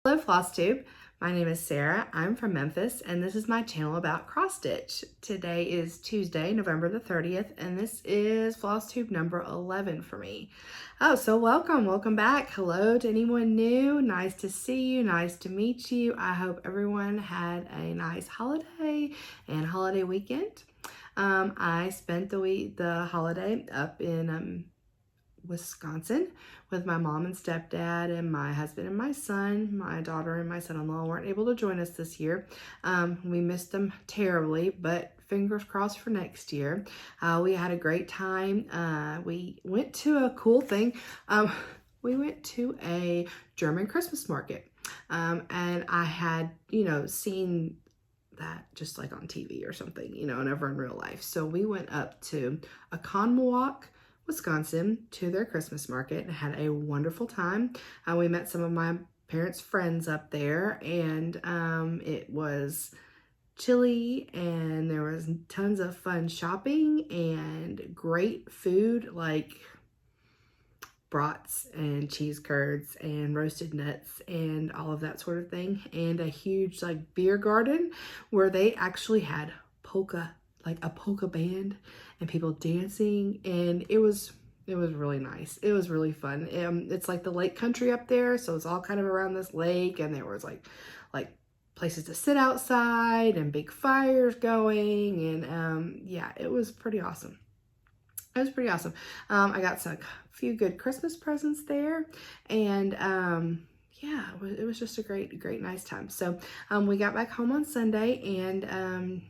Hello FlossTube, my name is Sarah. I'm from Memphis and this is my channel about cross stitch. Today is Tuesday, November the 30th, and this is FlossTube number 11 for me. Oh, so welcome back. Hello to anyone new. Nice to see you, nice to meet you. I hope everyone had a nice holiday and holiday weekend. I spent the holiday up in Wisconsin with my mom and stepdad and my husband and my son. My daughter and my son-in-law weren't able to join us this year. We missed them terribly, but fingers crossed for next year. We had a great time. We went to a cool thing. We went to a German Christmas market, and I had, seen that just like on TV or something, never in real life. So we went up to Oconomowoc, Wisconsin, to their Christmas market and had a wonderful time. We met some of my parents' friends up there, and it was chilly and there was tons of fun shopping and great food like brats and cheese curds and roasted nuts and all of that sort of thing, and a huge like beer garden where they actually had a polka band and people dancing, and it was really nice. It was really fun. It's like the lake country up there, so it's all kind of around this lake, and there was like places to sit outside and big fires going, and yeah, it was pretty awesome. It was pretty awesome. I got a few good Christmas presents there, and yeah, it was just a great nice time. So we got back home on Sunday, and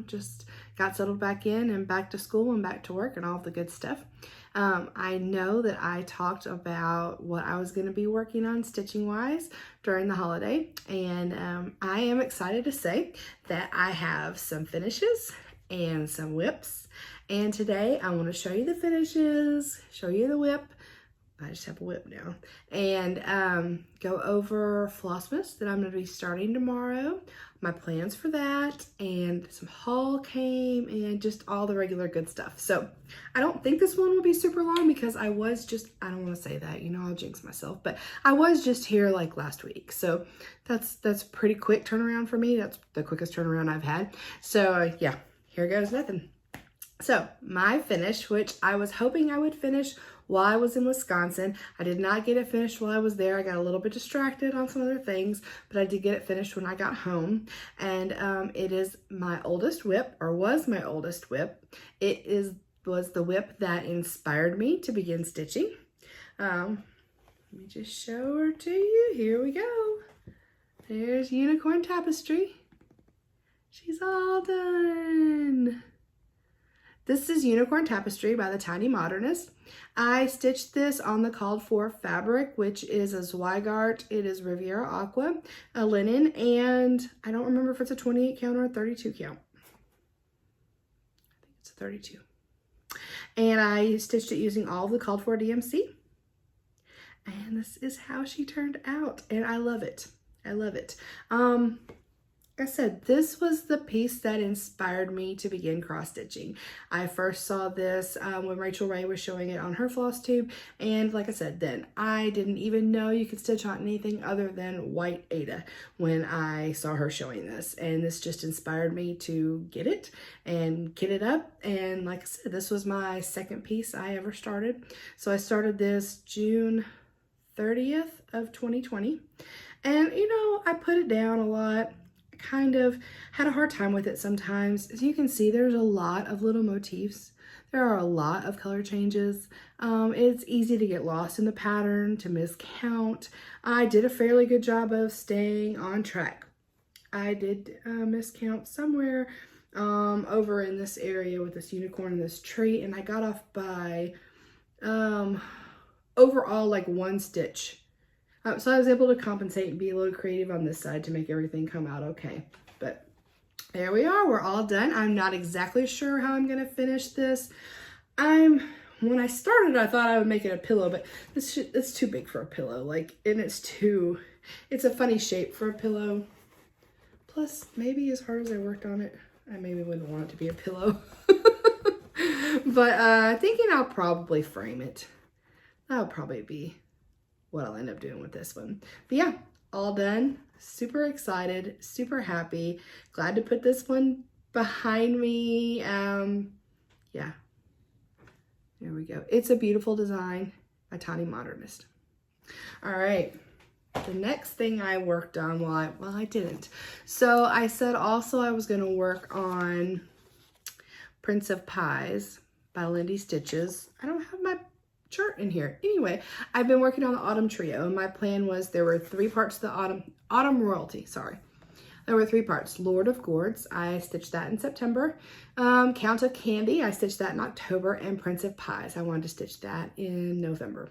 just got settled back in and back to school and back to work and all of the good stuff. I know that I talked about what I was going to be working on stitching wise during the holiday, and I am excited to say that I have some finishes and some whips, and today I want to show you the finishes, show you the whip. I just have a whip now, and go over FlossMas that I'm going to be starting tomorrow, my plans for that, and some haul came, and just all the regular good stuff. So I don't think this one will be super long because I don't want to say that, I'll jinx myself, but I was just here like last week. So that's pretty quick turnaround for me. That's the quickest turnaround I've had. So yeah, here goes nothing. So my finish, which I was hoping I would finish while I was in Wisconsin. I did not get it finished while I was there. I got a little bit distracted on some other things, but I did get it finished when I got home. And it is my oldest whip, or was my oldest whip. Was the whip that inspired me to begin stitching. Let me just show her to you. Here we go. There's Unicorn Tapestry. She's all done. This is Unicorn Tapestry by the Tiny Modernist. I stitched this on the called for fabric, which is a Zweigart. It is Riviera Aqua, a linen, and I don't remember if it's a 28 count or a 32 count. I think it's a 32. And I stitched it using all of the called for DMC. And this is how she turned out, and I love it. I love it. Like I said, this was the piece that inspired me to begin cross stitching. I first saw this when Rachel Ray was showing it on her FlossTube, and like I said, then I didn't even know you could stitch on anything other than white Aida when I saw her showing this, and this just inspired me to get it and kit it up. And like I said, this was my second piece I ever started. So I started this June 30th of 2020, and I put it down a lot. Kind of had a hard time with it sometimes. As you can see, there's a lot of little motifs. There are a lot of color changes. It's easy to get lost in the pattern, to miscount. I did a fairly good job of staying on track. I did miscount somewhere over in this area with this unicorn and this tree, and I got off by overall like one stitch. So I was able to compensate and be a little creative on this side to make everything come out okay. But there we are, we're all done. I'm not exactly sure how I'm gonna finish this. When I started, I thought I would make it a pillow, but it's too big for a pillow. And it's a funny shape for a pillow. Plus, maybe as hard as I worked on it, I maybe wouldn't want it to be a pillow. But thinking I'll probably frame it. That'll probably be what I'll end up doing with this one. But yeah, all done. Super excited, super happy. Glad to put this one behind me. Yeah, there we go. It's a beautiful design, a tiny modernist. All right, the next thing I worked on, well, I didn't. So I said also I was gonna work on Prince of Pies by Lindsey Stitches. I don't have my chart in here. Anyway, I've been working on the Autumn Trio, and my plan was there were 3 parts to the Autumn Royalty, sorry. There were 3 parts. Lord of Gourds, I stitched that in September. Count of Candy, I stitched that in October. And Prince of Pies, I wanted to stitch that in November.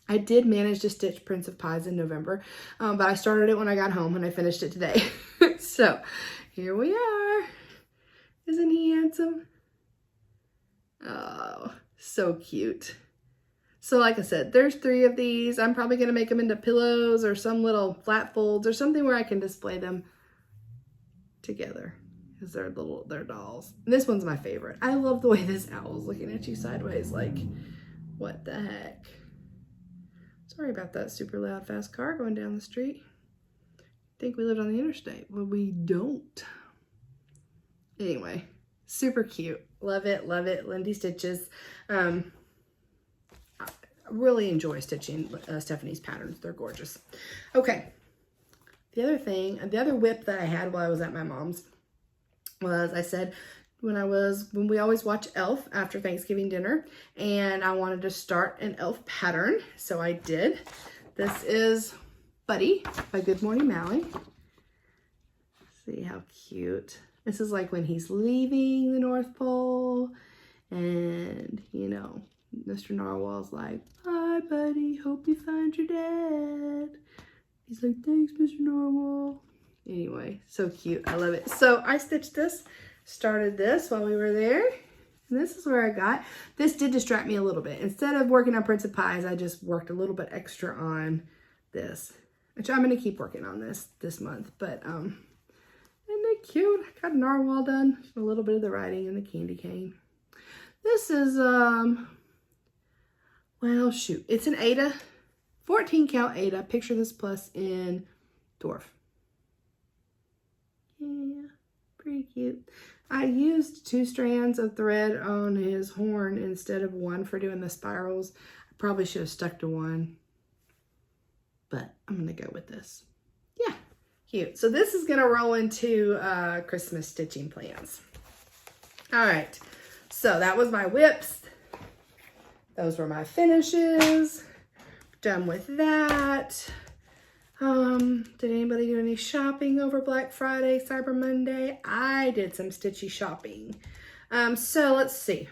I did manage to stitch Prince of Pies in November, but I started it when I got home and I finished it today. So here we are. Isn't he handsome? Oh, so cute. So like I said, there's 3 of these. I'm probably going to make them into pillows or some little flat folds or something where I can display them together because they're dolls. And this one's my favorite. I love the way this owl is looking at you sideways like, what the heck? Sorry about that super loud fast car going down the street. I think we lived on the interstate. Well, we don't. Anyway, super cute. Love it, love it. Lindsey Stitches. I really enjoy stitching Stephanie's patterns. They're gorgeous. Okay. The other whip that I had while I was at my mom's was, I said, when we always watch Elf after Thanksgiving dinner, and I wanted to start an Elf pattern, so I did. This is Buddy by Good Morning Mally. See how cute. This is like when he's leaving the North Pole, and, you know, Mr. Narwhal's like, "Bye, buddy. Hope you find your dad." He's like, "Thanks, Mr. Narwhal." Anyway, so cute. I love it. So I stitched this, started this while we were there. And this is where I got. This did distract me a little bit. Instead of working on Prince of Pies, I just worked a little bit extra on this, which I'm going to keep working on this month. But, isn't it cute? I got a narwhal done. A little bit of the writing and the candy cane. This is, well, shoot. It's an Aida, 14 count Aida. Picture this plus in dwarf. Yeah, pretty cute. I used 2 strands of thread on his horn instead of 1 for doing the spirals. I probably should have stuck to 1, but I'm going to go with this. Yeah, cute. So this is going to roll into Christmas stitching plans. All right, so that was my whips. Those were my finishes. Done with that. Did anybody do any shopping over Black Friday, Cyber Monday? I did some Stitchy shopping. So let's see.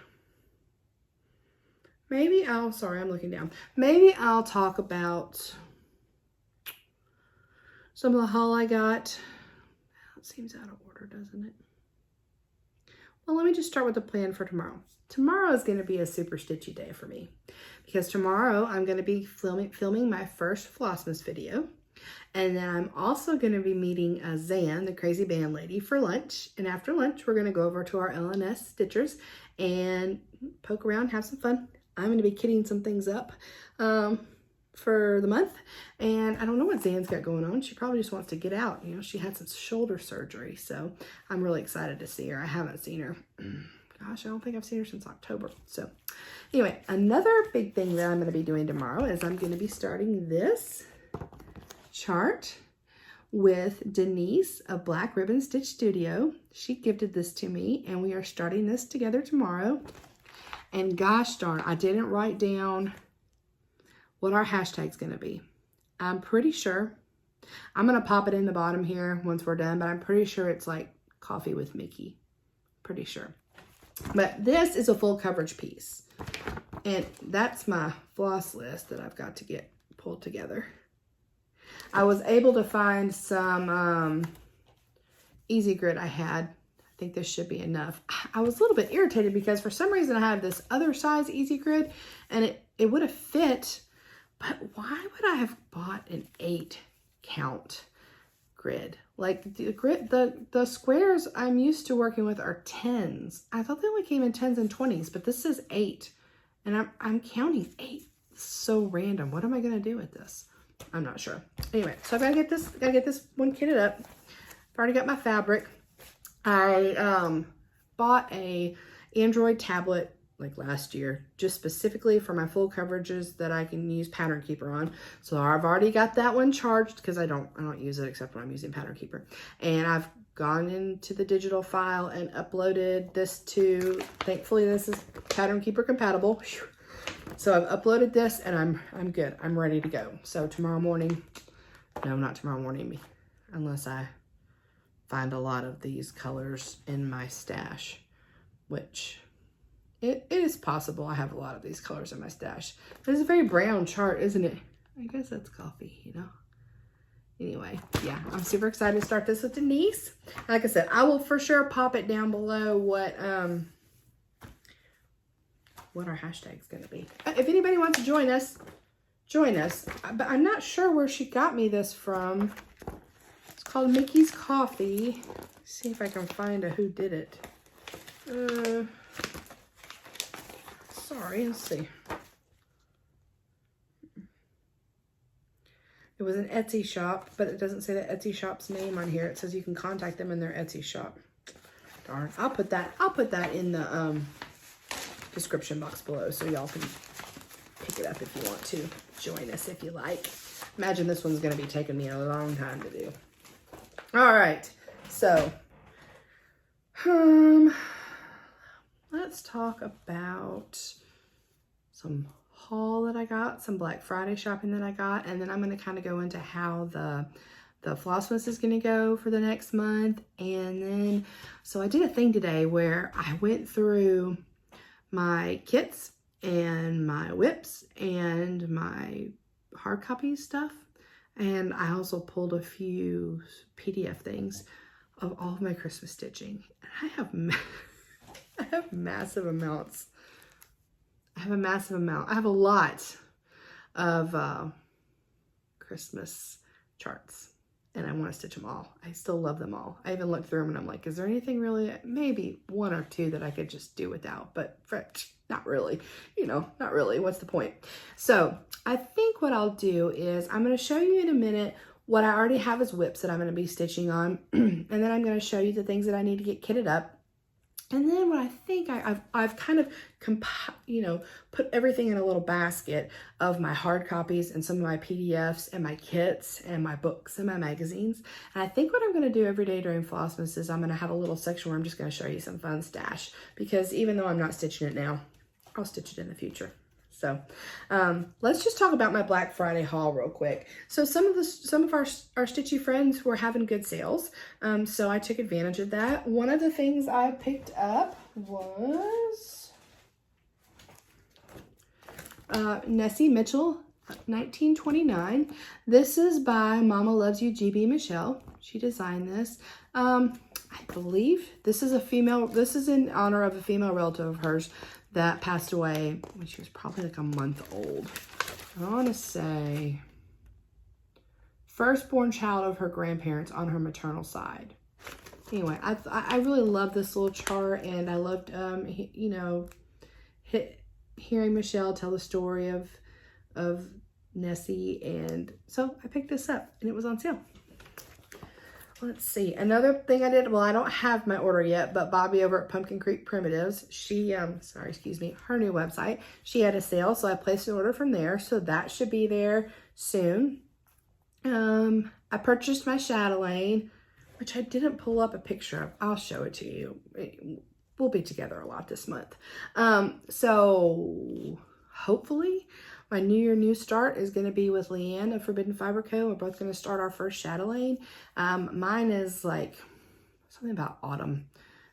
Sorry, I'm looking down. Maybe I'll talk about some of the haul I got. It seems out of order, doesn't it? Well, let me just start with the plan for tomorrow. Tomorrow is going to be a super stitchy day for me because tomorrow I'm going to be filming my first FlossMas video. And then I'm also going to be meeting Zan, the crazy band lady, for lunch. And after lunch, we're going to go over to our LNS Stitchers and poke around, have some fun. I'm going to be kitting some things up for the month. And I don't know what Zan's got going on. She probably just wants to get out. You know, she had some shoulder surgery. So I'm really excited to see her. I haven't seen her. Gosh, I don't think I've seen her since October. So anyway, another big thing that I'm going to be doing tomorrow is I'm going to be starting this chart with Denise of Black Ribbon Stitch Studio. She gifted this to me, and we are starting this together tomorrow. And gosh darn, I didn't write down what our hashtag's going to be. I'm pretty sure. I'm going to pop it in the bottom here once we're done, but I'm pretty sure it's like Coffee with Mickey. Pretty sure. But this is a full coverage piece. And that's my floss list that I've got to get pulled together. I was able to find some easy grid I had. I think this should be enough. I was a little bit irritated because for some reason I had this other size easy grid and it would have fit, but why would I have bought an 8 count grid? Like the grid, the squares I'm used to working with are 10s. I thought they only came in 10s and 20s, but this is 8 and I'm counting 8. So random. What am I going to do with this? I'm not sure. Anyway, so I've got to get this one kitted up. I've already got my fabric. I bought a Android tablet like last year, just specifically for my full coverages that I can use Pattern Keeper on. So I've already got that one charged because I don't use it except when I'm using Pattern Keeper. And I've gone into the digital file and uploaded this to, thankfully this is Pattern Keeper compatible. Whew. So I've uploaded this and I'm good. I'm ready to go. So tomorrow morning, no, not tomorrow morning, unless I find a lot of these colors in my stash, which it is possible I have a lot of these colors in my stash. It's a very brown chart, isn't it? I guess that's coffee, you know? Anyway, yeah, I'm super excited to start this with Denise. Like I said, I will for sure pop it down below what our hashtag's gonna be. If anybody wants to join us, join us. But I'm not sure where she got me this from. It's called Mickey's Coffee. Let's see if I can find a who did it. Sorry, let's see. It was an Etsy shop, but it doesn't say the Etsy shop's name on here. It says you can contact them in their Etsy shop. Darn, I'll put that in the description box below so y'all can pick it up if you want to. Join us if you like. Imagine this one's going to be taking me a long time to do. All right, so let's talk about some haul that I got, some Black Friday shopping that I got, and then I'm going to kind of go into how the FlossMas is going to go for the next month. And then, so I did a thing today where I went through my kits and my whips and my hard copy stuff, and I also pulled a few PDF things of all of my Christmas stitching. And I have massive amounts. I have a lot of Christmas charts, and I want to stitch them all. I still love them all. I even looked through them and I'm like, is there anything really, maybe one or two that I could just do without, but not really, you know, not really. What's the point? So I think what I'll do is I'm going to show you in a minute what I already have as whips that I'm going to be stitching on. And then I'm going to show you the things that I need to get kitted up. And then what I think I've kind of, put everything in a little basket of my hard copies and some of my PDFs and my kits and my books and my magazines. And I think what I'm going to do every day during FlossMas is I'm going to have a little section where I'm just going to show you some fun stash. Because even though I'm not stitching it now, I'll stitch it in the future. So let's just talk about my Black Friday haul real quick. So some of our stitchy friends were having good sales. So I took advantage of that. One of the things I picked up was Nessie Mitchell 1929. This is by MommaLovesYouGB Michelle. She designed this. I believe this is in honor of a female relative of hers that passed away when she was probably like a month old. I want to say firstborn child of her grandparents on her maternal side. Anyway, I really love this little chart, and I loved, hearing Michelle tell the story of Nessie, and so I picked this up, and it was on sale. Let's see, another thing I did, well, I don't have my order yet, but Bobby over at Pumpkin Creek Primitives, she, her new website, she had a sale, so I placed an order from there, so that should be there soon. I purchased my Shadowlane, which I didn't pull up a picture of. I'll show it to you. We'll be together a lot this month. So hopefully my New Year New Start is going to be with LeAnn of Forbidden Fiber Co. We're both going to start our first Shadowlane. Mine is like something about autumn,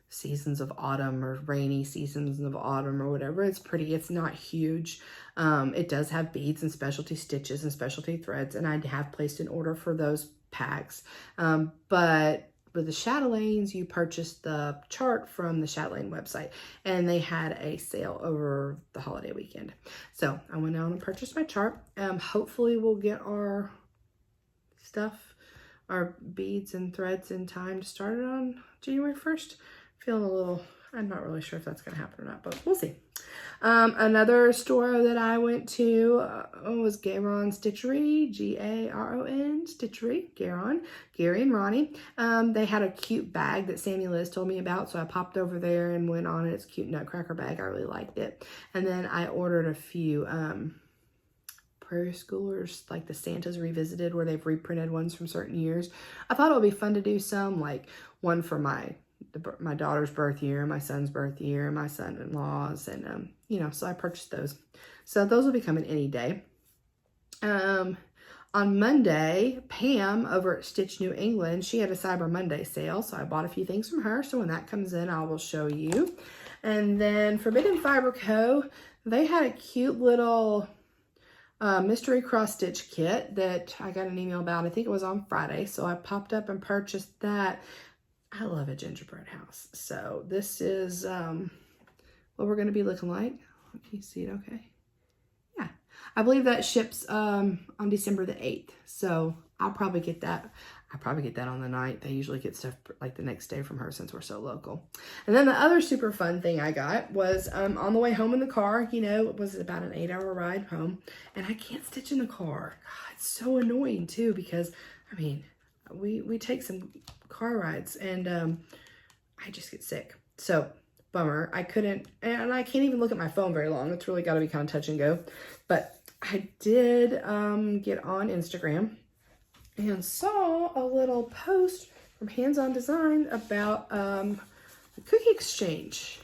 seasons of autumn, or rainy seasons of autumn, or whatever. It's pretty. It's not huge. It does have beads and specialty stitches and specialty threads, and I have placed an order for those packs. But with the Shadowlanes, you purchased the chart from the Shadowlane website, and they had a sale over the holiday weekend. So I went out and purchased my chart. Hopefully we'll get our stuff, our beads and threads in time to start it on January 1st. Feeling a little, I'm not really sure if that's going to happen or not, but we'll see. Another store that I went to was GaRon Stitchery, G-A-R-O-N, Stitchery, GaRon, Gary and Ronnie. They had a cute bag that Sammie Liz told me about, so I popped over there and went on it. It's a cute nutcracker bag. I really liked it. And then I ordered a few Prairie Schoolers, like the Santas Revisited, where they've reprinted ones from certain years. I thought it would be fun to do some, like one for my daughter's birth year, my son's birth year, my son-in-law's, and you know, so I purchased those. So those will be coming any day. On Monday, Pam over at Stitch New England, she had a Cyber Monday sale, so I bought a few things from her. So when that comes in, I will show you. And then Forbidden Fiber Co., they had a cute little mystery cross stitch kit that I got an email about. I think it was on Friday, so I popped up and purchased that. I love a gingerbread house. So this is what we're going to be looking like. Can you see it okay? Yeah. I believe that ships on December the 8th. So I'll probably get that. I'll probably get that on the 9th. I usually get stuff like the next day from her since we're so local. And then the other super fun thing I got was on the way home in the car. You know, it was about an 8-hour ride home. And I can't stitch in the car. God, it's so annoying too because, I mean, we take some car rides and I just get sick. So bummer. I couldn't, and I can't even look at my phone very long. It's really got to be kind of touch and go. But I did get on Instagram and saw a little post from Hands On Design about the cookie exchange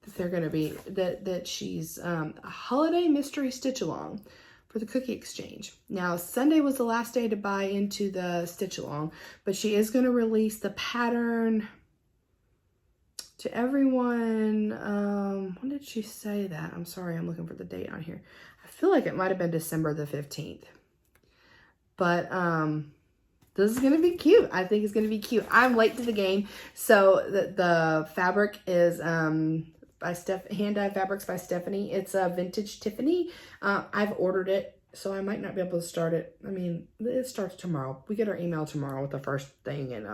that they're going to be, that she's a holiday mystery stitch along for the cookie exchange. Now, Sunday was the last day to buy into the stitch along, but she is going to release the pattern to everyone. When did she say that? I'm sorry, I'm looking for the date on here. I feel like it might have been December the 15th. But this is going to be cute. I think it's going to be cute. I'm late to the game. So the fabric is by Hand-Dyed Fabrics by Stephanie. It's a vintage Tiffany. I've ordered it, so I might not be able to start it. I mean, it starts tomorrow. We get our email tomorrow with the first thing, and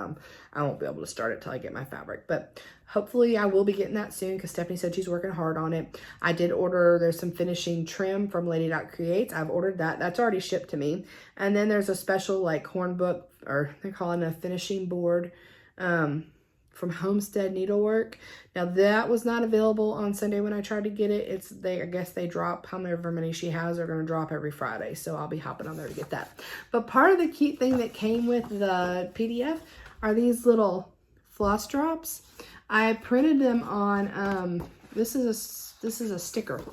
I won't be able to start it till I get my fabric. But hopefully I will be getting that soon because Stephanie said she's working hard on it. I did order, there's some finishing trim from Lady Creates. I've ordered that. That's already shipped to me. And then there's a special like horn book, or they're calling it a finishing board from Homestead Needlework. Now that was not available on Sunday when I tried to get it. I guess they drop however many she has. They're going to drop every Friday. So I'll be hopping on there to get that. But part of the cute thing that came with the PDF are these little floss drops. I printed them on, this is a sticker.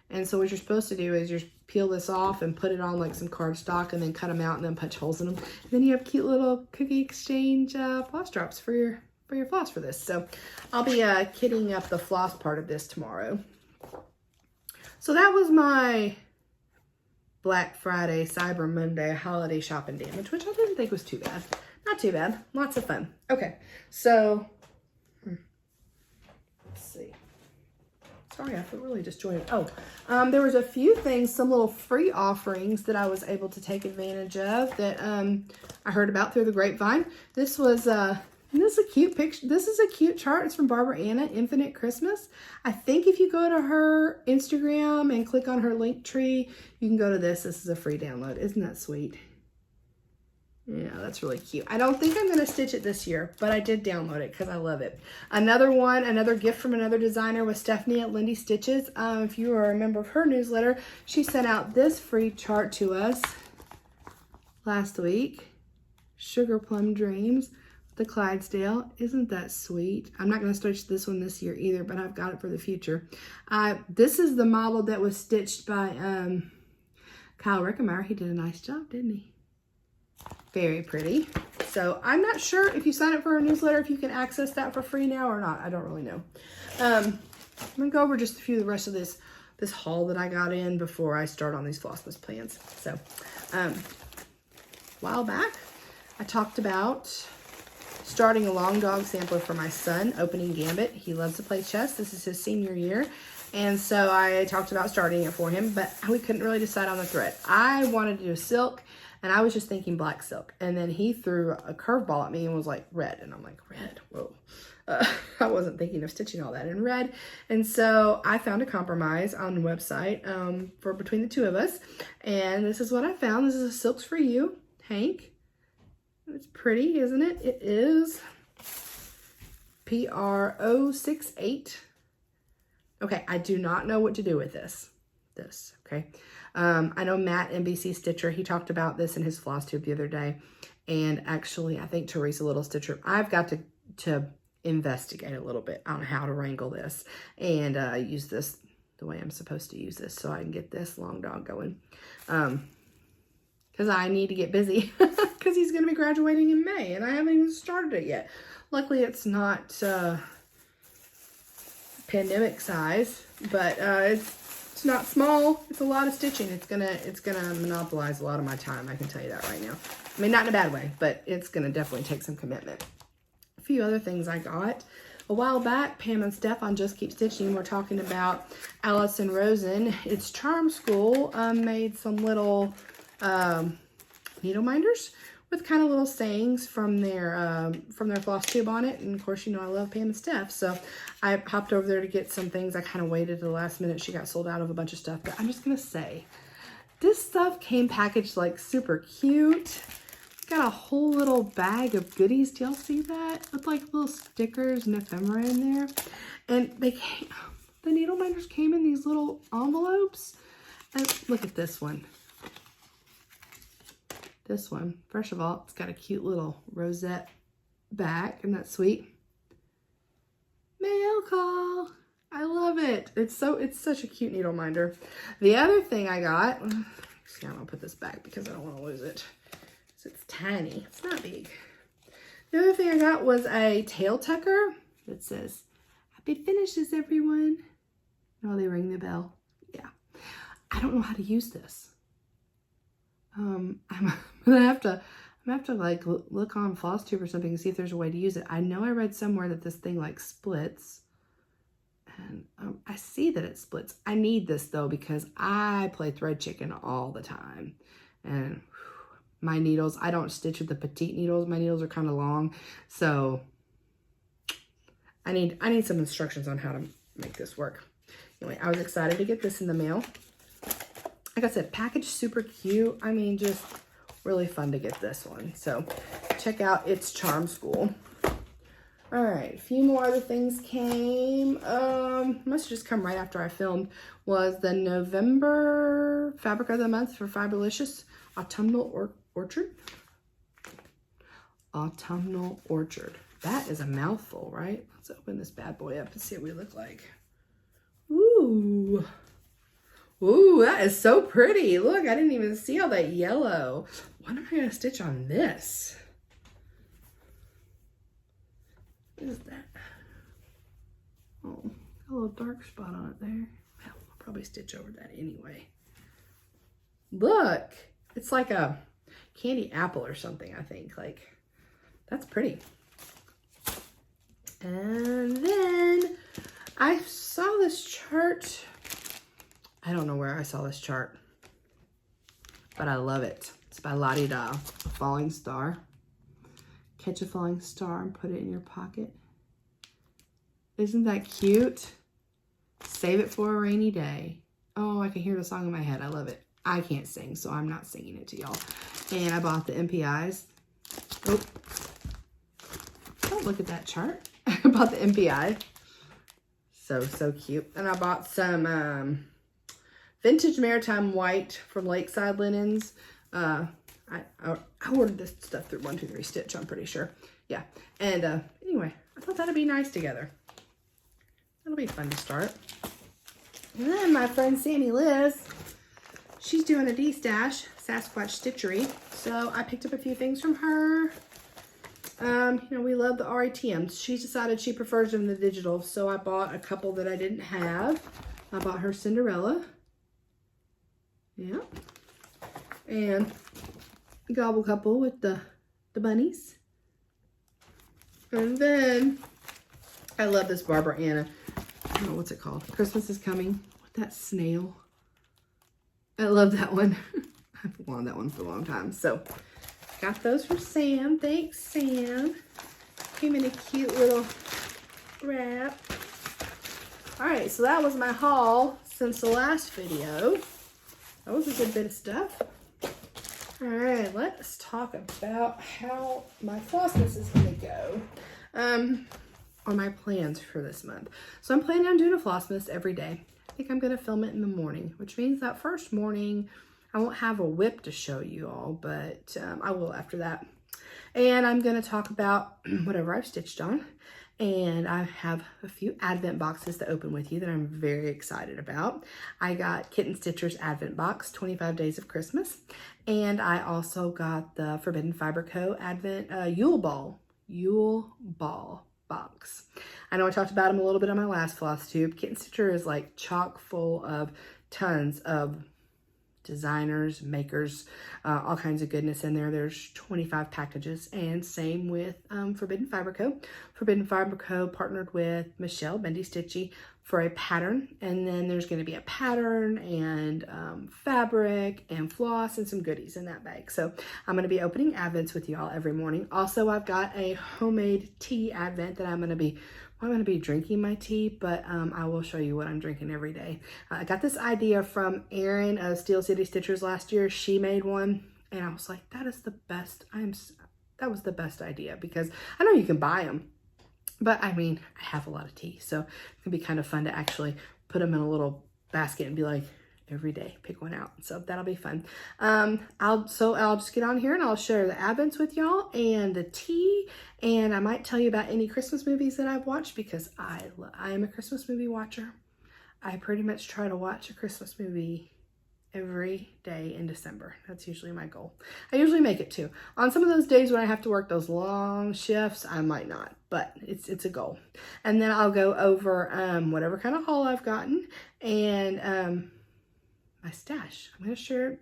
And so what you're supposed to do is you peel this off and put it on like some cardstock and then cut them out and then punch holes in them. And then you have cute little cookie exchange floss drops for your floss for this. So I'll be kitting up the floss part of this tomorrow. So that was my Black Friday, Cyber Monday, holiday shopping damage, which I didn't think was too bad. Not too bad. Lots of fun. Okay, so let's see. Sorry, I feel really disjointed. Oh, there was a few things, some little free offerings that I was able to take advantage of that I heard about through the grapevine. This was this is a cute picture. This is a cute chart. It's from Barbara Anna, Infinite Christmas. I think if you go to her Instagram and click on her link tree, you can go to this. This is a free download. Isn't that sweet? Yeah, that's really cute. I don't think I'm going to stitch it this year, but I did download it because I love it. Another gift from another designer was Stephanie at Lindsey Stitches. If you are a member of her newsletter, she sent out this free chart to us last week. Sugar Plum Dreams, the Clydesdale. Isn't that sweet? I'm not going to stitch this one this year either, but I've got it for the future. This is the model that was stitched by Kyle Rekemeyer. He did a nice job, didn't he? Very pretty. So I'm not sure if you sign up for our newsletter, if you can access that for free now or not. I don't really know. I'm going to go over just a few of the rest of this haul that I got in before I start on these FlossMas Plans. So a while back, I talked about starting a long dog sampler for my son, opening Gambit. He loves to play chess. This is his senior year. And so I talked about starting it for him, but we couldn't really decide on the thread. I wanted to do silk, and I was just thinking black silk. And then he threw a curveball at me and was like, red. And I'm like, red? Whoa. I wasn't thinking of stitching all that in red. And so I found a compromise on the website for between the two of us. And this is what I found. This is a Silks for You hank. It's pretty, isn't it? It is PR068. Okay, I do not know what to do with this. Okay. I know Matt, MBC Stitcher, he talked about this in his FlossTube the other day. And actually, I think Teresa Little Stitcher, I've got to investigate a little bit on how to wrangle this and use this the way I'm supposed to use this so I can get this long dog going. Because I need to get busy because he's going to be graduating in May and I haven't even started it yet. Luckily, it's not pandemic size, but it's not small. It's a lot of stitching. It's gonna monopolize a lot of my time. I can tell you that right now. I mean, not in a bad way, but it's gonna definitely take some commitment. A few other things I got. A while back, Pam and Steph on Just Keep Stitching were talking about Alice and Rosen. ItsCharmSchool made some little needle minders with kind of little sayings from their FlossTube on it. And of course, you know, I love Pam and Steph. So I hopped over there to get some things. I kind of waited to the last minute. She got sold out of a bunch of stuff. But I'm just going to say, this stuff came packaged like super cute. Got a whole little bag of goodies. Do y'all see that? With like little stickers and ephemera in there. And the needle minders came in these little envelopes. And look at this one. This one, first of all, it's got a cute little rosette back. Isn't that sweet? Mail call. I love it. It's such a cute needle minder. The other thing I got, see, I'm gonna put this back because I don't want to lose it. It's tiny. It's not big. The other thing I got was a tail tucker that says, "Happy finishes, everyone." Oh, they ring the bell. Yeah. I don't know how to use this. I'm gonna have to like look on FlossTube or something and see if there's a way to use it. I know I read somewhere that this thing like splits, and I see that it splits. I need this though because I play thread chicken all the time, and my needles, I don't stitch with the petite needles. My needles are kind of long, so I need some instructions on how to make this work. Anyway, I was excited to get this in the mail. Like I said, packaged super cute. I mean, just really fun to get this one. So check out ItsCharmSchool. All right, a few more other things came. Must have just come right after I filmed. Was the November Fabric of the Month for Fiberlicious Autumnal Orchard. Autumnal Orchard. That is a mouthful, right? Let's open this bad boy up and see what we look like. Ooh. Ooh, that is so pretty. Look, I didn't even see all that yellow. What am I going to stitch on this? What is that? Oh, got a little dark spot on it there. Well, I'll probably stitch over that anyway. Look, it's like a candy apple or something, I think. Like, that's pretty. And then I saw this chart. I don't know where I saw this chart, but I love it. It's by Lottie Da. Falling star. Catch a falling star and put it in your pocket. Isn't that cute? Save it for a rainy day. Oh, I can hear the song in my head. I love it. I can't sing, so I'm not singing it to y'all. And I bought the MPIs. Oh, don't look at that chart. I bought the MPI. So cute. And I bought some vintage maritime white from Lakeside Linens. I ordered this stuff through 123 Stitch, I'm pretty sure. Yeah. And anyway, I thought that'd be nice together. That'll be fun to start. And then my friend Sammie Liz, she's doing a D-stash, Sasquatch Stitchery. So I picked up a few things from her. You know, we love the RATMs. She decided she prefers them to digital, so I bought a couple that I didn't have. I bought her Cinderella. Yeah. And Gobble Couple with the bunnies. And then I love this Barbara Anna. I don't know what's it called. Christmas is Coming with that snail. I love that one. I've wanted that one for a long time. So got those from Sam. Thanks, Sam. Came in a cute little wrap. All right, so that was my haul since the last video. That was a good bit of stuff. All right, let's talk about how my FlossMas is gonna go. Or my plans for this month. So I'm planning on doing a FlossMas every day. I think I'm gonna film it in the morning, which means that first morning, I won't have a whip to show you all, but I will after that. And I'm gonna talk about whatever I've stitched on. And I have a few Advent boxes to open with you that I'm very excited about. I got Kitten Stitcher's Advent box, 25 Days of Christmas. And I also got the Forbidden Fiber Co. Advent Yule Ball box. I know I talked about them a little bit on my last FlossTube. Kitten Stitcher is like chock full of tons of designers, makers, all kinds of goodness in there. There's 25 packages, and same with Forbidden Fiber Co. Forbidden Fiber Co. partnered with Michelle, Bendy Stitchy, for a pattern, and then there's going to be a pattern and fabric and floss and some goodies in that bag. So I'm going to be opening Advents with y'all every morning. Also, I've got a homemade tea Advent that I'm going to be drinking my tea, but I will show you what I'm drinking every day. I got this idea from Erin of Steel City Stitchers last year. She made one, and I was like, that is the best. That was the best idea, because I know you can buy them, but I mean, I have a lot of tea, so it can be kind of fun to actually put them in a little basket and be like, every day pick one out. So that'll be fun. I'll just get on here and I'll share the Advents with y'all and the tea, and I might tell you about any Christmas movies that I've watched, because I am a Christmas movie watcher. I pretty much try to watch a Christmas movie every day in December. That's usually my goal. I usually make it too. On some of those days when I have to work those long shifts, I might not, but it's a goal. And then I'll go over whatever kind of haul I've gotten, and my stash. I'm gonna share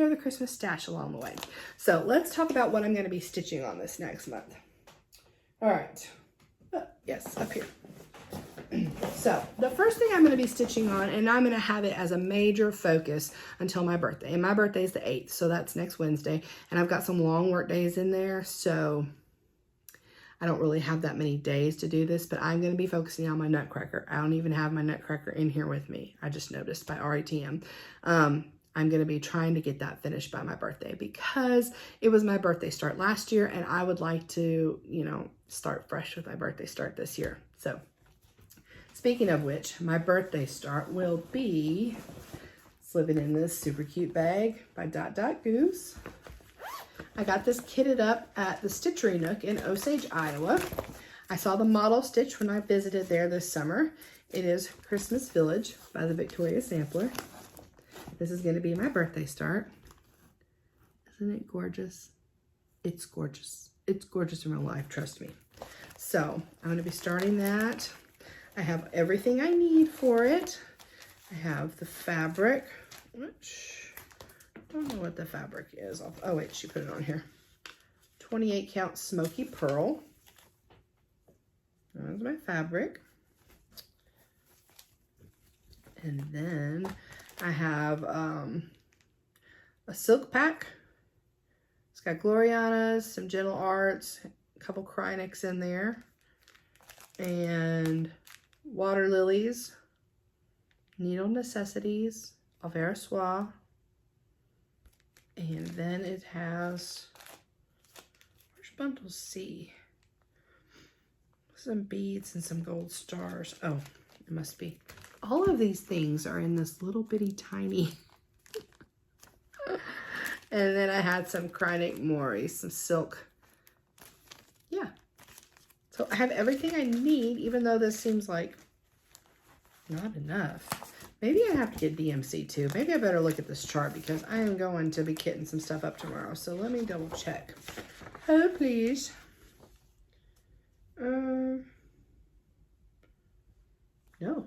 the Christmas stash along the way. So let's talk about what I'm gonna be stitching on this next month. All right, yes, up here. So the first thing I'm gonna be stitching on, and I'm gonna have it as a major focus until my birthday. And my birthday is the 8th, so that's next Wednesday. And I've got some long work days in there, so I don't really have that many days to do this, but I'm going to be focusing on my Nutcracker. I don't even have my Nutcracker in here with me. I just noticed by RATM. I'm going to be trying to get that finished by my birthday, because it was my birthday start last year, and I would like to, you know, start fresh with my birthday start this year. So speaking of which, my birthday start will be living in this super cute bag by Dot Dot Goose. I got this kitted up at the Stitchery Nook in Osage, Iowa. I saw the model stitch when I visited there this summer. It is Christmas Village by the Victoria Sampler. This is going to be my birthday start. Isn't it gorgeous? It's gorgeous. It's gorgeous in real life, trust me. So I'm going to be starting that. I have everything I need for it. I have the fabric, which I don't know what the fabric is. Oh wait, she put it on here. 28 count smoky pearl. That's my fabric. And then I have a silk pack. It's got Glorianas, some Gentle Arts, a couple Krynics in there, and water lilies, needle necessities, Alvera Soie. And then it has, where's bundle C? Some beads and some gold stars. Oh, it must be. All of these things are in this little bitty tiny. And then I had some Krynic Mori, some silk. Yeah. So I have everything I need, even though this seems like not enough. Maybe I have to get DMC too. Maybe I better look at this chart, because I am going to be kitting some stuff up tomorrow. So let me double check. Oh, please. No.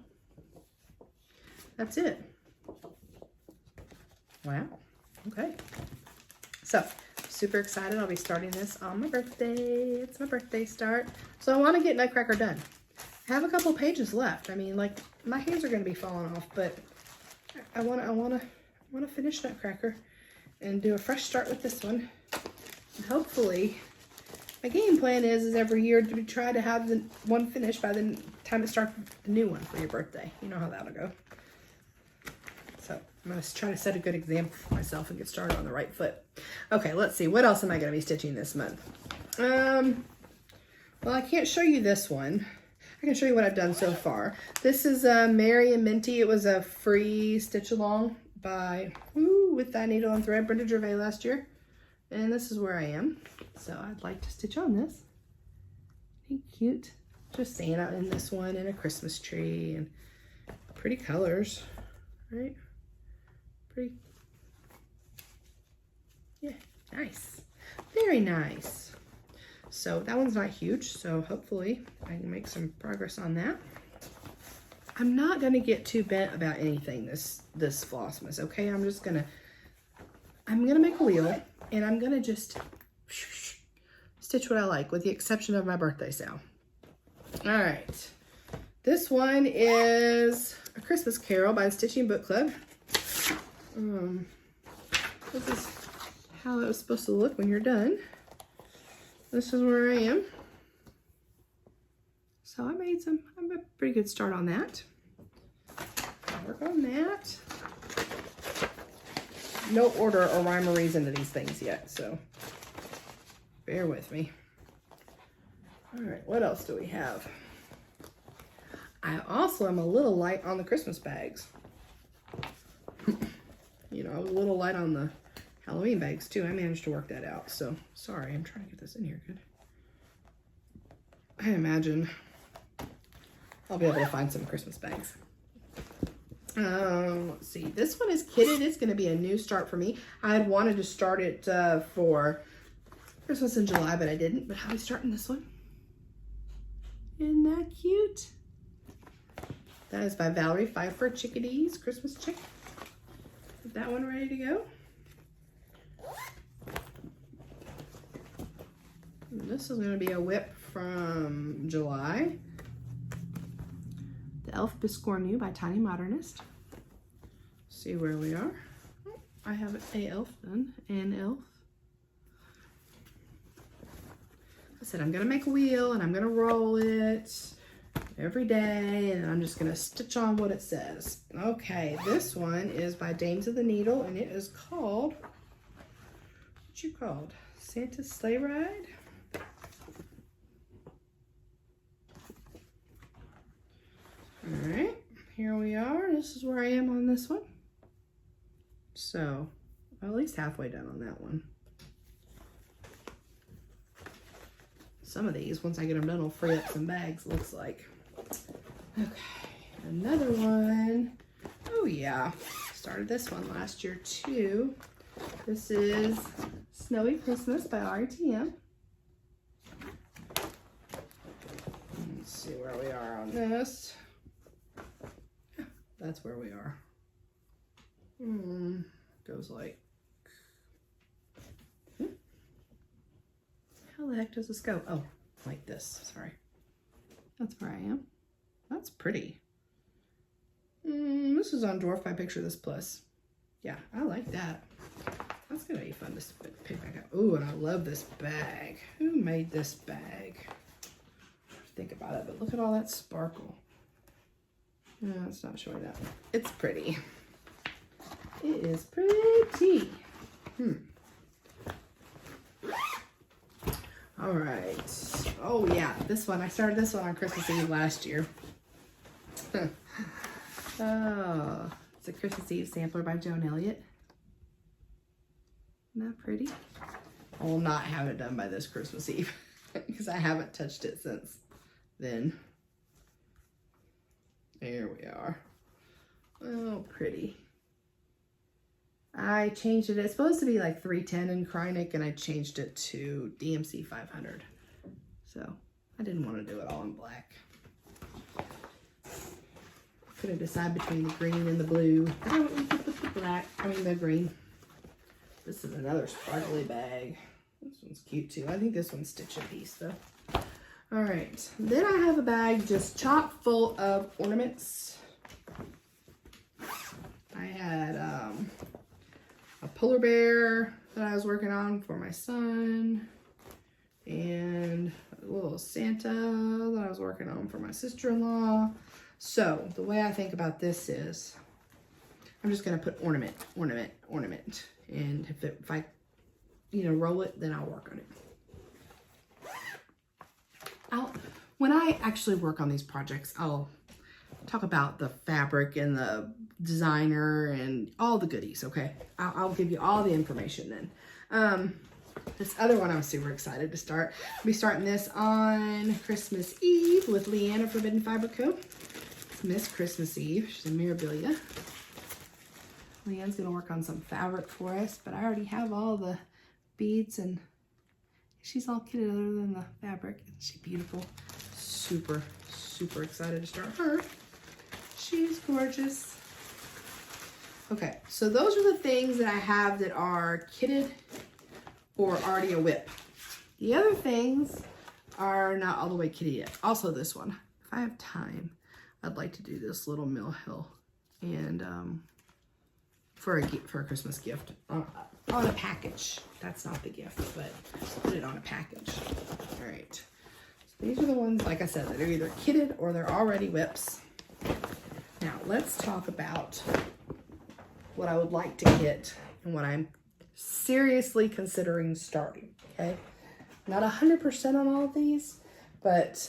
That's it. Wow. Okay. So, super excited. I'll be starting this on my birthday. It's my birthday start. So I want to get Nutcracker done. I have a couple pages left. I mean, like, my hands are going to be falling off, but I want to finish Nutcracker and do a fresh start with this one. And hopefully, my game plan is every year to try to have the one finished by the time to start the new one for your birthday. You know how that'll go. So I'm going to try to set a good example for myself and get started on the right foot. Okay, let's see. What else am I going to be stitching this month? Well, I can't show you this one. I can show you what I've done so far. This is Mary and Minty. It was a free stitch along by With That Needle and Thread, Brenda Gervais last year. And this is where I am. So I'd like to stitch on this. Ain't cute. Just Santa in this one and a Christmas tree and pretty colors, right? Pretty. Yeah, nice. Very nice. So that one's not huge, so hopefully I can make some progress on that. I'm not going to get too bent about anything this Flossmas, okay? I'm gonna make a wheel, and I'm gonna just stitch what I like, with the exception of my birthday sale. All right, this one is A Christmas Carol by the Stitching Book Club. This is how it was supposed to look when you're done. This is where I am. So I made a pretty good start on that. I'll work on that. No order or rhyme or reason to these things yet, so bear with me. All right, what else do we have? I also am a little light on the Christmas bags. You know, I was a little light on the Halloween bags too. I managed to work that out, so sorry. I'm trying to get this in here good. I imagine I'll be able to find some Christmas bags. Let's see. This one is kitted. It's going to be a new start for me. I had wanted to start it for Christmas in July, but I didn't. But how are we starting this one? Isn't that cute? That is by Valerie Pfeiffer Chickadees, Christmas Chick. Get that one ready to go. And this is going to be a whip from July. The Elf Biscornu by Tiny Modernist. See where we are. Oh, I have a elf done, an elf. I said I'm gonna make a wheel and I'm gonna roll it every day, and I'm just gonna stitch on what it says. Okay, this one is by Dames of the Needle, and it is called, what's you called? Santa's Sleigh Ride? All right, here we are. This is where I am on this one. So, at least halfway done on that one. Some of these, once I get them done, will free up some bags, looks like. Okay, another one. Oh yeah, started this one last year too. This is Snowy Christmas by RTM. Let's see where we are on this. Yeah, that's where we are. Goes like, how the heck does this go? Oh, like this, sorry. That's where I am. That's pretty. This is on Dwarf by Picture This Plus. Yeah, I like that. That's gonna be fun to pick back up. Ooh, and I love this bag. Who made this bag? Think about it, but look at all that sparkle. No, it's not showing that. It's pretty. It is pretty. All right. Oh yeah, this one. I started this one on Christmas Eve last year. Oh, it's a Christmas Eve sampler by Joan Elliott. Isn't that pretty? I will not have it done by this Christmas Eve because I haven't touched it since then. There we are. Oh, pretty. I changed it. It's supposed to be like 310 in Krynic, and I changed it to DMC 500. So I didn't want to do it all in black. Couldn't decide between the green and the blue. I went with the black. I mean the green. This is another sparkly bag. This one's cute too. I think this one's Stitch a Piece though. All right. Then I have a bag just chock full of ornaments. I had a polar bear that I was working on for my son. and a little Santa that I was working on for my sister-in-law. So the way I think about this is I'm just going to put ornament, ornament, ornament. And if I, you know, roll it, then I'll work on it. When I actually work on these projects, I'll talk about the fabric and the designer and all the goodies, okay? I'll give you all the information then. This other one I'm super excited to start. I'll be starting this on Christmas Eve with LeAnn of Forbidden Fiber Co. It's Miss Christmas Eve. She's in Mirabilia. LeAnn's gonna work on some fabric for us, but I already have all the beads and she's all kitted other than the fabric. Isn't she beautiful? Super, super excited to start her. She's gorgeous. Okay, so those are the things that I have that are kitted or already a whip. The other things are not all the way kitted yet. Also this one, if I have time, I'd like to do this little mill hill and for a Christmas gift on a package. That's not the gift, but put it on a package. All right. So these are the ones, like I said, that are either kitted or they're already whips. Now let's talk about what I would like to kit and what I'm seriously considering starting. Okay, not 100% on all of these, but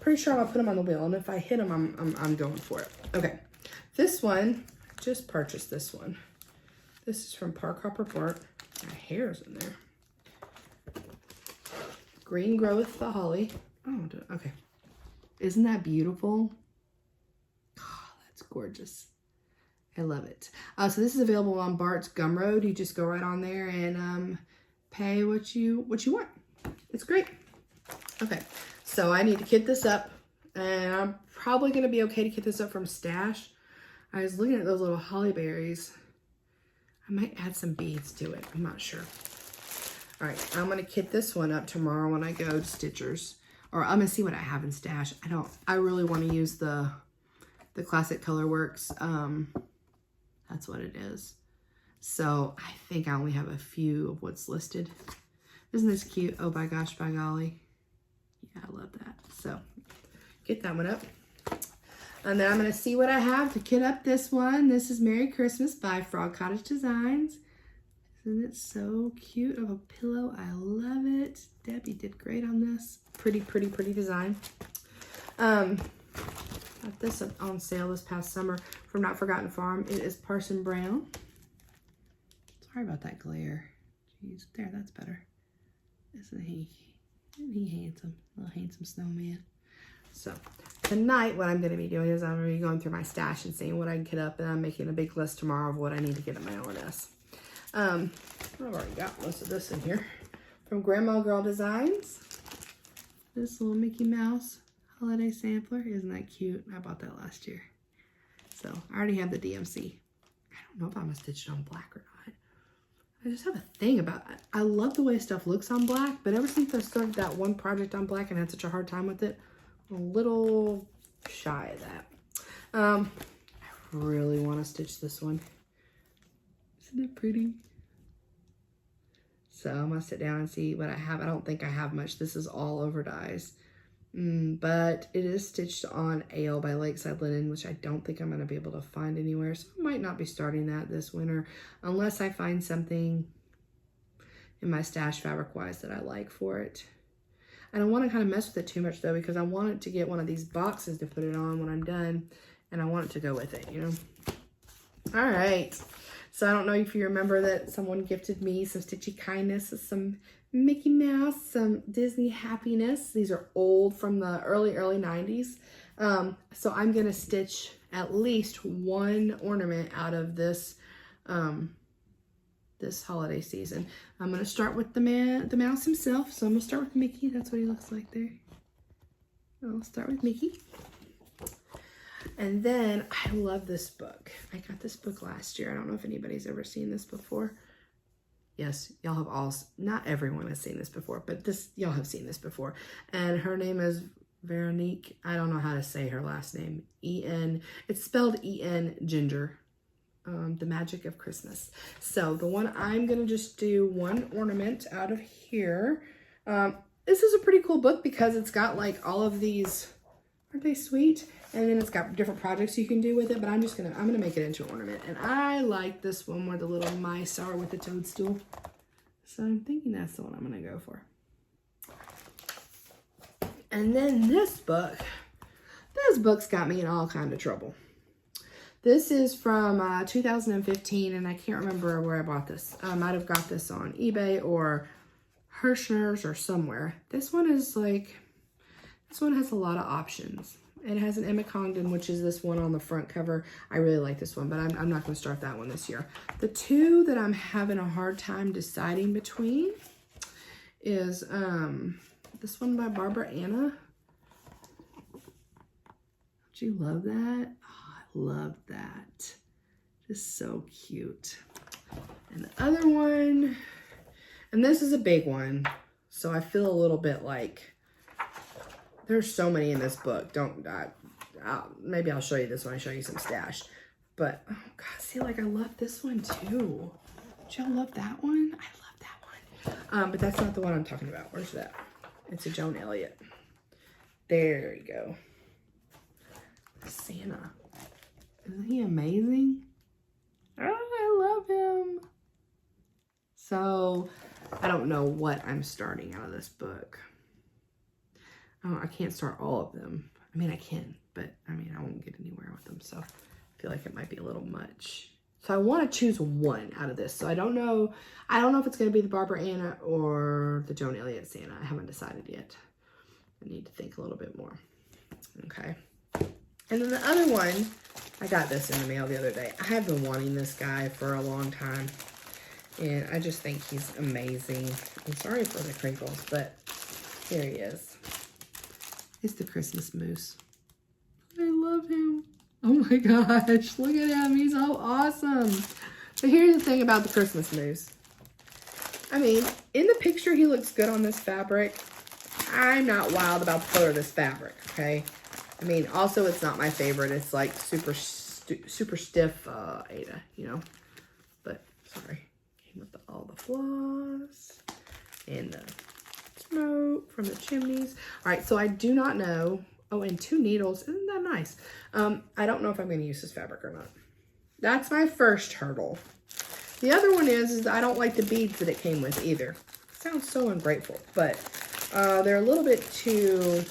pretty sure I'm gonna put them on the wheel, and if I hit them, I'm going for it. Okay, this one, just purchased this one. This is from Park Hopper Bart. My hair's in there. Green Growth the Holly. Oh, okay. Isn't that beautiful? Oh, that's gorgeous. I love it. So this is available on Bart's Gumroad. You just go right on there and pay what you want. It's great. Okay, so I need to kit this up, and I'm probably gonna be okay to kit this up from Stash. I was looking at those little holly berries. I might add some beads to it. I'm not sure. All right, I'm gonna kit this one up tomorrow when I go to Stitchers, or I'm gonna see what I have in Stash. I really want to use the Classic Colorworks. That's what it is. So I think I only have a few of what's listed. Isn't this cute? Oh, by gosh, by golly. Yeah, I love that. So get that one up. And then I'm going to see what I have to kit up this one. This is Merry Christmas by Frog Cottage Designs. Isn't it so cute of a pillow? I love it. Debbie did great on this. Pretty, pretty, pretty design. Got this on sale this past summer from Not Forgotten Farm. It is Parson Brown. Sorry about that glare. Jeez, there, that's better. Isn't he handsome? Little handsome snowman. So tonight what I'm going to be doing is I'm going to be going through my stash and seeing what I can kit up, and I'm making a big list tomorrow of what I need to get at my ONS. I've already got most of this in here. From Grandma Girl Designs. This little Mickey Mouse holiday sampler. Isn't that cute? I bought that last year. So I already have the DMC. I don't know if I'm going to stitch it on black or not. I just have a thing about it. I love the way stuff looks on black, but ever since I started that one project on black and had such a hard time with it, I'm a little shy of that. I really want to stitch this one. Isn't it pretty? So I'm going to sit down and see what I have. I don't think I have much. This is all over dyes. But it is stitched on Ale by Lakeside Linen, which I don't think I'm going to be able to find anywhere. So I might not be starting that this winter unless I find something in my stash fabric-wise that I like for it. I don't want to kind of mess with it too much though, because I want it to get one of these boxes to put it on when I'm done, and I want it to go with it, you know? All right. So I don't know if you remember that someone gifted me some Stitchy Kindness, some Mickey Mouse, some Disney Happiness. These are old from the early 90s. So I'm going to stitch at least one ornament out of this this holiday season. I'm going to start with the mouse himself. So I'm going to start with Mickey. That's what he looks like there. I'll start with Mickey. And then I love this book. I got this book last year. I don't know if anybody's ever seen this before. Yes, y'all have all, not everyone has seen this before, but y'all have seen this before. And her name is Veronique. I don't know how to say her last name. E-N, it's spelled E-N Ginger. The Magic of Christmas. So the one I'm going to just do one ornament out of here. this is a pretty cool book because it's got like all of these, aren't they sweet? And then it's got different projects you can do with it, but I'm gonna make it into an ornament. And I like this one where the little mice are with the toadstool. So I'm thinking that's the one I'm gonna go for. And then this book's got me in all kind of trouble. This is from 2015, and I can't remember where I bought this. I might have got this on eBay or Hirschner's or somewhere. This one has a lot of options. It has an Emma Congdon, which is this one on the front cover. I really like this one, but I'm not going to start that one this year. The two that I'm having a hard time deciding between is this one by Barbara Anna. Don't you love that? Oh, I love that. Just so cute. And the other one, and this is a big one, so I feel a little bit like there's so many in this book. Maybe I'll show you this when I show you some stash. But, oh God, see, like I love this one too. Don't y'all love that one? I love that one. But that's not the one I'm talking about. Where's that? It's a Joan Elliott. There you go. Santa. Isn't he amazing? Oh, I love him. So, I don't know what I'm starting out of this book. Oh, I can't start all of them. I mean, I can, but I mean, I won't get anywhere with them. So I feel like it might be a little much. So I want to choose one out of this. So I don't know if it's going to be the Barbara Anna or the Joan Elliott Santa. I haven't decided yet. I need to think a little bit more. Okay. And then the other one, I got this in the mail the other day. I have been wanting this guy for a long time. And I just think he's amazing. I'm sorry for the crinkles, but here he is. It's the Christmas moose. I love him. Oh my gosh, look at him. He's so awesome. But here's the thing about the Christmas moose. I mean, in the picture, he looks good on this fabric. I'm not wild about the color of this fabric, okay? I mean, also, it's not my favorite. It's like super stiff Ada, you know? But, sorry. Came with all the floss and the smoke from the chimneys. All right, so I do not know. Oh, and 2 needles. Isn't that nice? I don't know if I'm going to use this fabric or not. That's my first hurdle. The other one is I don't like the beads that it came with either. Sounds so ungrateful, but they're a little bit too,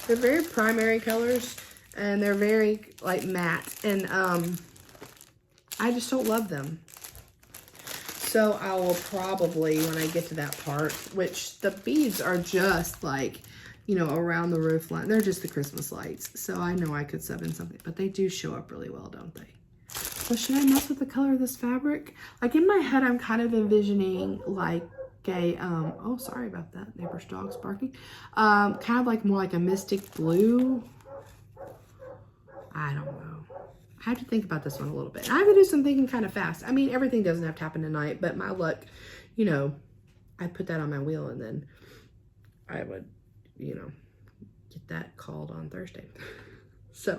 they're very primary colors, and they're very like matte, and I just don't love them. So I will probably, when I get to that part, which the beads are just like, you know, around the roof line. They're just the Christmas lights. So I know I could sub in something, but they do show up really well, don't they? So should I mess with the color of this fabric? Like in my head, I'm kind of envisioning like a, oh, sorry about that. Neighbor's dog's barking. Kind of like more like a mystic blue. I don't know. I have to think about this one a little bit. I have to do some thinking kind of fast. I mean, everything doesn't have to happen tonight, but my luck, you know, I put that on my wheel and then I would, you know, get that called on Thursday. So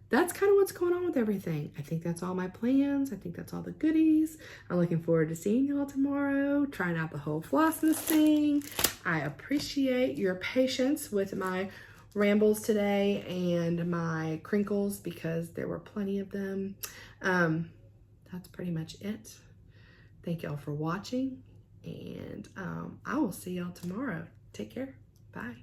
that's kind of what's going on with everything. I think that's all my plans. I think that's all the goodies. I'm looking forward to seeing y'all tomorrow, trying out the whole FlossMas thing. I appreciate your patience with my rambles today and my crinkles because there were plenty of them. That's pretty much it. Thank y'all for watching, and I will see y'all tomorrow. Take care. Bye.